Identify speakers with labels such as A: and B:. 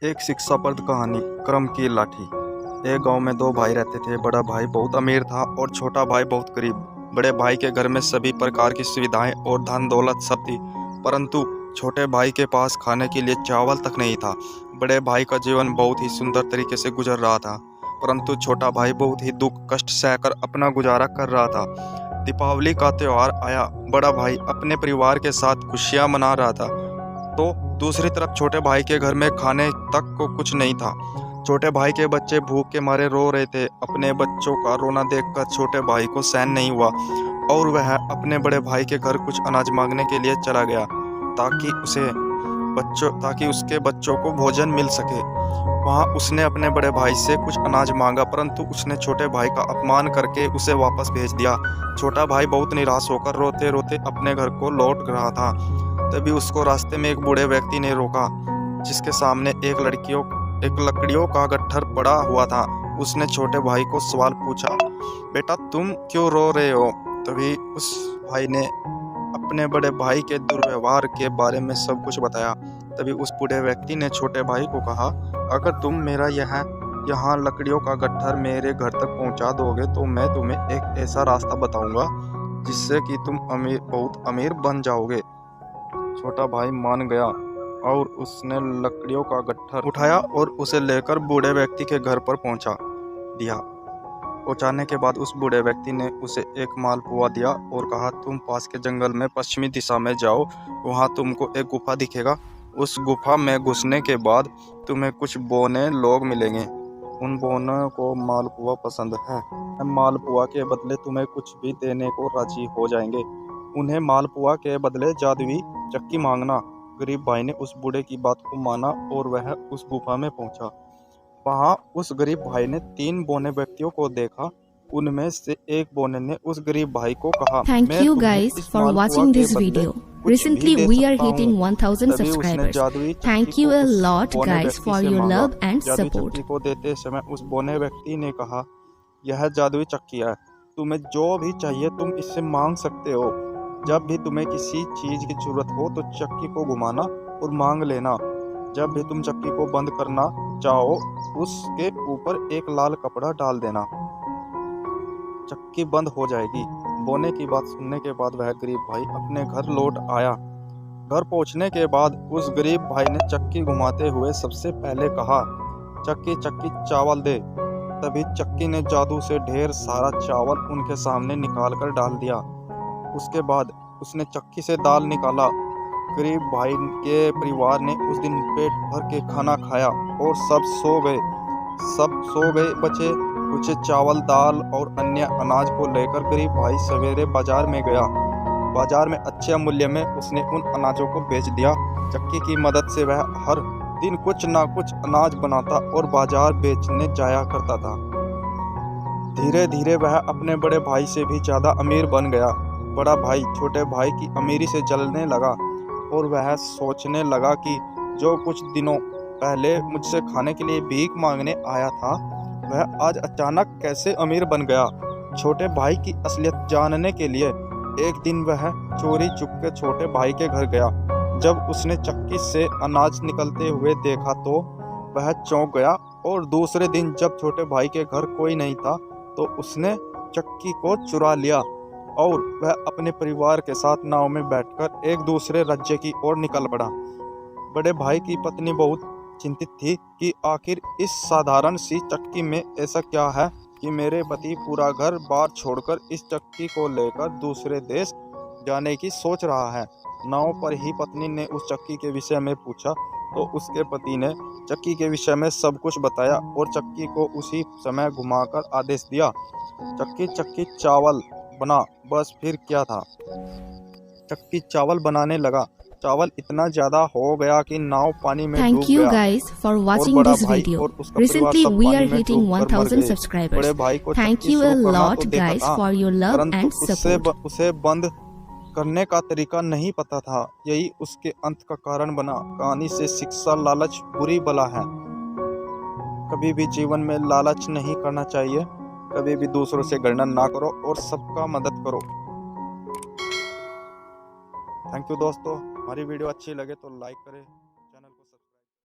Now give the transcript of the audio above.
A: एक शिक्षाप्रद कहानी क्रम की लाठी। एक गांव में दो भाई रहते थे। बड़ा भाई बहुत अमीर था और छोटा भाई बहुत गरीब। बड़े भाई के घर में सभी प्रकार की सुविधाएं और धन दौलत सब थी, परंतु छोटे भाई के पास खाने के लिए चावल तक नहीं था। बड़े भाई का जीवन बहुत ही सुंदर तरीके से गुजर रहा था, परंतु छोटा भाई बहुत ही दुख कष्ट सहकर अपना गुजारा कर रहा था। दीपावली का त्योहार आया। बड़ा भाई अपने परिवार के साथ खुशियां मना रहा था, तो दूसरी तरफ छोटे भाई के घर में खाने तक को कुछ नहीं था। छोटे भाई के बच्चे भूख के मारे रो रहे थे। अपने बच्चों का रोना देखकर छोटे भाई को सहन नहीं हुआ और वह अपने बड़े भाई के घर कुछ अनाज मांगने के लिए चला गया ताकि उसके बच्चों को भोजन मिल सके। वहां उसने अपने बड़े भाई से कुछ अनाज मांगा, परंतु उसने छोटे भाई का अपमान करके उसे वापस भेज दिया। छोटा भाई बहुत निराश होकर रोते रोते अपने घर को लौट रहा था। तभी उसको रास्ते में एक बूढ़े व्यक्ति ने रोका, जिसके सामने एक लकड़ियों का गट्ठर पड़ा हुआ था। उसने छोटे भाई को सवाल पूछा, बेटा तुम क्यों रो रहे हो? तभी उस भाई ने अपने बड़े भाई के दुर्व्यवहार के बारे में सब कुछ बताया। तभी उस बूढ़े व्यक्ति ने छोटे भाई को कहा, अगर तुम मेरा यहाँ लकड़ियों का गट्ठर मेरे घर तक पहुंचा दोगे तो मैं तुम्हें एक ऐसा रास्ता बताऊंगा जिससे कि तुम बहुत अमीर बन जाओगे। छोटा भाई मान गया और उसने लकड़ियों का गट्ठर उठाया और उसे लेकर बूढ़े व्यक्ति के घर पर पहुंचा दिया। पहुंचाने के बाद उस बूढ़े व्यक्ति ने उसे एक मालपुआ दिया और कहा, तुम पास के जंगल में पश्चिमी दिशा में जाओ, वहां तुमको एक गुफा दिखेगा। उस गुफा में घुसने के बाद तुम्हें कुछ बौने लोग मिलेंगे। उन बौनों को मालपुआ पसंद है। मालपुआ के बदले तुम्हें कुछ भी देने को राजी हो जाएंगे। उन्हें मालपुआ के बदले जादुई चक्की मांगना। गरीब भाई ने उस बूढ़े की बात को माना और वह उस गुफा में पहुंचा। वहां उस गरीब भाई ने 3 बौने व्यक्तियों को देखा। उनमें से एक बौने ने उस गरीब भाई को कहा,
B: Thank you guys for watching this video. Recently we are hitting 1000 subscribers. Thank you a lot guys for your love and support.
A: चक्की को देते समय उस बौने व्यक्ति ने कहा, यह जादुई चक्की है, तुम्हें जो भी चाहिए तुम इससे मांग सकते हो। जब भी तुम्हें किसी चीज की जरूरत हो तो चक्की को घुमाना और मांग लेना। जब भी तुम चक्की को बंद करना चाहो उसके ऊपर एक लाल कपड़ा डाल देना, चक्की बंद हो जाएगी। बोने की बात सुनने के बाद वह गरीब भाई अपने घर लौट आया। घर पहुंचने के बाद उस गरीब भाई ने चक्की घुमाते हुए सबसे पहले कहा, चक्की चक्की चावल दे। तभी चक्की ने जादू से ढेर सारा चावल उनके सामने निकाल कर डाल दिया। उसके बाद उसने चक्की से दाल निकाला। गरीब भाई के परिवार ने उस दिन पेट भर के खाना खाया और सब सो गए। बचे कुछ चावल दाल और अन्य अनाज को लेकर गरीब भाई सवेरे बाजार में गया। बाजार में अच्छे मूल्य में उसने उन अनाजों को बेच दिया। चक्की की मदद से वह हर दिन कुछ ना कुछ अनाज बनाता और बाजार बेचने जाया करता था। धीरे धीरे वह अपने बड़े भाई से भी ज्यादा अमीर बन गया। बड़ा भाई छोटे भाई की अमीरी से जलने लगा और वह सोचने लगा कि जो कुछ दिनों पहले मुझसे खाने के लिए भीख मांगने आया था वह आज अचानक कैसे अमीर बन गया। छोटे भाई की असलियत जानने के लिए एक दिन वह चोरी चुपके छोटे भाई के घर गया। जब उसने चक्की से अनाज निकलते हुए देखा तो वह चौंक गया और दूसरे दिन जब छोटे भाई के घर कोई नहीं था तो उसने चक्की को चुरा लिया और वह अपने परिवार के साथ नाव में बैठकर एक दूसरे राज्य की ओर निकल पड़ा। बड़े भाई की पत्नी बहुत चिंतित थी कि आखिर इस साधारण सी चक्की में ऐसा क्या है कि मेरे पति पूरा घर बार छोड़कर इस चक्की को लेकर दूसरे देश जाने की सोच रहा है। नाव पर ही पत्नी ने उस चक्की के विषय में पूछा तो उसके पति ने चक्की के विषय में सब कुछ बताया और चक्की को उसी समय घुमाकर आदेश दिया, चक्की चक्की चावल बना। बस फिर क्या था, चक्की चावल बनाने लगा। चावल इतना ज्यादा हो गया कि नाव पानी में डूब गया।
B: Thank you guys for watching this video. Recently we are hitting 1000 subscribers. Thank you a lot guys for your love and support.
A: उसे बंद करने का तरीका नहीं पता था, यही उसके अंत का कारण बना। कहानी से शिक्षा, लालच बुरी बला है। कभी भी जीवन में लालच नहीं करना चाहिए। कभी भी दूसरों से घृणा ना करो और सबका मदद करो। थैंक यू दोस्तों, हमारी वीडियो अच्छी लगे तो लाइक करें।